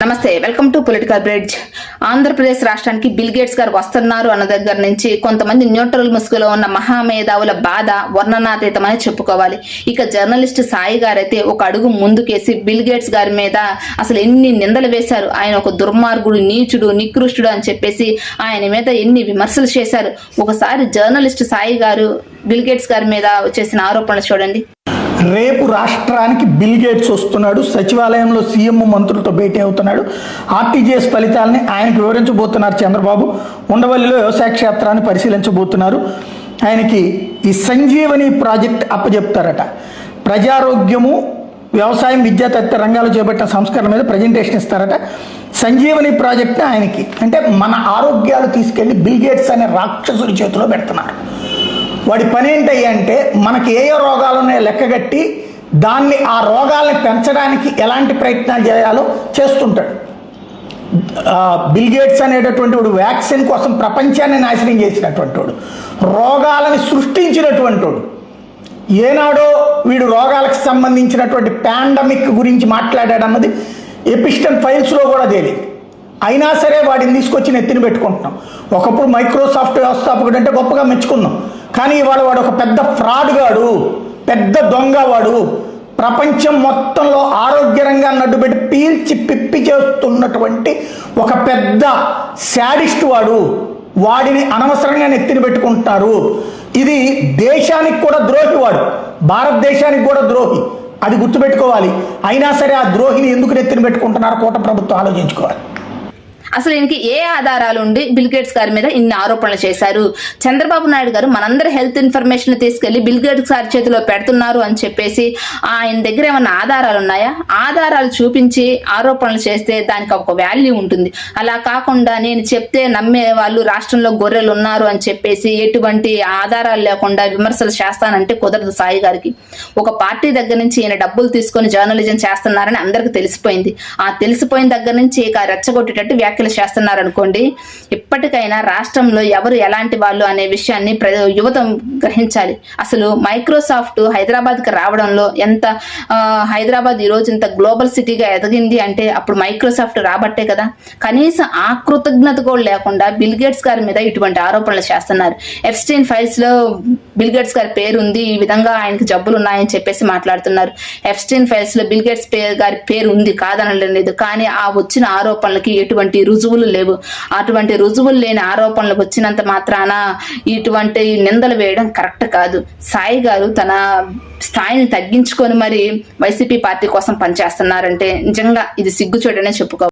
నమస్తే, welcome to political bridge. Andhra Pradesh రాష్ట్రానికి bill gates గారు వస్తున్నారు అన్న దగ్గర నుంచి కొంతమంది న్యూట్రల్ ముసుగులో ఉన్న మహామేధావుల బాధ వర్ణనాతీతమని చెప్పుకోవాలి. ఇక జర్నలిస్ట్ సాయి గారైతే ఒక అడుగు ముందుకేసి బిల్ గేట్స్ గారి మీద అసలు ఎన్ని నిందలు వేశారు. ఆయన ఒక దుర్మార్గుడు, నీచుడు, నికృష్టుడు అని చెప్పేసి ఆయన మీద ఎన్ని విమర్శలు చేశారు. ఒకసారి జర్నలిస్ట్ సాయి గారు బిల్ గేట్స్ గారి మీద చేసిన ఆరోపణలు చూడండి. రేపు రాష్ట్రానికి బిల్ గేట్స్ వస్తున్నాడు, సచివాలయంలో సీఎం మంత్రులతో భేటీ అవుతున్నాడు. ఆర్టీజీఎస్ ఫలితాలని ఆయనకు వివరించబోతున్నారు చంద్రబాబు. ఉండవల్లిలో వ్యవసాయ క్షేత్రాన్ని పరిశీలించబోతున్నారు. ఆయనకి ఈ సంజీవని ప్రాజెక్ట్ అప్పచెప్తారట. ప్రజారోగ్యము, వ్యవసాయం, విద్యా తదితర రంగాలు చేపట్టిన సంస్కరణ మీద ప్రజెంటేషన్ ఇస్తారట. సంజీవని ప్రాజెక్ట్ ఆయనకి అంటే మన ఆరోగ్యాలు తీసుకెళ్లి బిల్ గేట్స్ అనే రాక్షసుడి చేతిలో పెడుతున్నారు. వాడి పని ఏంటంటే మనకి ఏ రోగాలు ఉన్నాయో లెక్కగట్టి దాన్ని ఆ రోగాలని పెంచడానికి ఎలాంటి ప్రయత్నాలు చేయాలో చేస్తుంటాడు. బిల్ గేట్స్ అనేటటువంటి వాడు వ్యాక్సిన్ కోసం ప్రపంచాన్ని నాశనం చేసినటువంటి వాడు, రోగాలని సృష్టించినటువంటి వాడు. ఏనాడో వీడు రోగాలకు సంబంధించినటువంటి పాండమిక్ గురించి మాట్లాడాడన్నది ఎపిస్టన్ ఫైల్స్లో కూడా తేలింది. అయినా సరే వాడిని తీసుకొచ్చి నెత్తిని పెట్టుకుంటున్నాం. ఒకప్పుడు మైక్రోసాఫ్ట్ వ్యవస్థాపకుడు అంటే గొప్పగా మెచ్చుకున్నాం. కానీ ఇవాళ వాడు ఒక పెద్ద ఫ్రాడ్ గాడు, పెద్ద దొంగ వాడు. ప్రపంచం మొత్తంలో ఆరోగ్య రంగాన్ని అడ్డుపెట్టి పీల్చి పిప్పి చేస్తున్నటువంటి ఒక పెద్ద శాడిస్ట్ వాడు. వాడిని అనవసరంగా నెత్తిని పెట్టుకుంటున్నారు. ఇది దేశానికి కూడా ద్రోహి వాడు, భారతదేశానికి కూడా ద్రోహి. అది గుర్తుపెట్టుకోవాలి. అయినా సరే ఆ ద్రోహిని ఎందుకు నెత్తిని పెట్టుకుంటున్నారో కూటమి ప్రభుత్వం ఆలోచించుకోవాలి. అసలు ఈయనకి ఏ ఆధారాలు ఉండి బిల్ గేట్స్ గారి మీద ఇన్ని ఆరోపణలు చేశారు? చంద్రబాబు నాయుడు గారు మనందరి హెల్త్ ఇన్ఫర్మేషన్ తీసుకెళ్లి బిల్ గేట్స్ గారి చేతిలో పెడుతున్నారు అని చెప్పేసి ఆయన దగ్గర ఏమన్నా ఆధారాలు ఉన్నాయా? ఆధారాలు చూపించి ఆరోపణలు చేస్తే దానికి ఒక వాల్యూ ఉంటుంది. అలా కాకుండా నేను చెప్తే నమ్మే వాళ్ళు రాష్ట్రంలో గొర్రెలు ఉన్నారు అని చెప్పేసి ఎటువంటి ఆధారాలు లేకుండా విమర్శలు చేస్తానంటే కుదరదు. సాయి గారికి ఒక పార్టీ దగ్గర నుంచి ఈయన డబ్బులు తీసుకొని జర్నలిజం చేస్తున్నారని అందరికి తెలిసిపోయింది. ఆ తెలిసిపోయిన దగ్గర నుంచి ఇక రెచ్చగొట్టేటట్టు వ్యాఖ్యలు చేస్తున్నారనుకోండి. ఇప్పటికైనా రాష్ట్రంలో ఎవరు ఎలాంటి వాళ్ళు అనే విషయాన్ని యువత గ్రహించాలి. అసలు మైక్రోసాఫ్ట్ హైదరాబాద్కి రావడంలో ఎంత హైదరాబాద్ ఈ రోజు ఇంత గ్లోబల్ సిటీగా ఎదిగింది అంటే అప్పుడు మైక్రోసాఫ్ట్ రాబట్టే కదా. కనీసం ఆ కృతజ్ఞత కూడా లేకుండా బిల్ గేట్స్ గారి మీద ఇటువంటి ఆరోపణలు చేస్తున్నారు. ఎఫ్స్టీన్ ఫైల్స్ లో బిల్ గేట్స్ గారి పేరు ఉంది, ఈ విధంగా ఆయనకి జబ్బులు ఉన్నాయని చెప్పేసి మాట్లాడుతున్నారు. ఎఫ్స్టీన్ ఫైల్స్ లో బిల్ గేట్స్ గారి పేరు ఉంది, కాదనలేదు. కానీ ఆ వచ్చిన ఆరోపణలకి ఎటువంటి రుజువులు లేవు. అటువంటి రుజువులు లేని ఆరోపణలకు వచ్చినంత మాత్రాన ఇటువంటి నిందలు వేయడం కరెక్ట్ కాదు. సాయి గారు తన స్థాయిని తగ్గించుకొని మరి వైసీపీ పార్టీ కోసం పనిచేస్తున్నారంటే నిజంగా ఇది సిగ్గుచేటనే చెప్పుకోవాలి.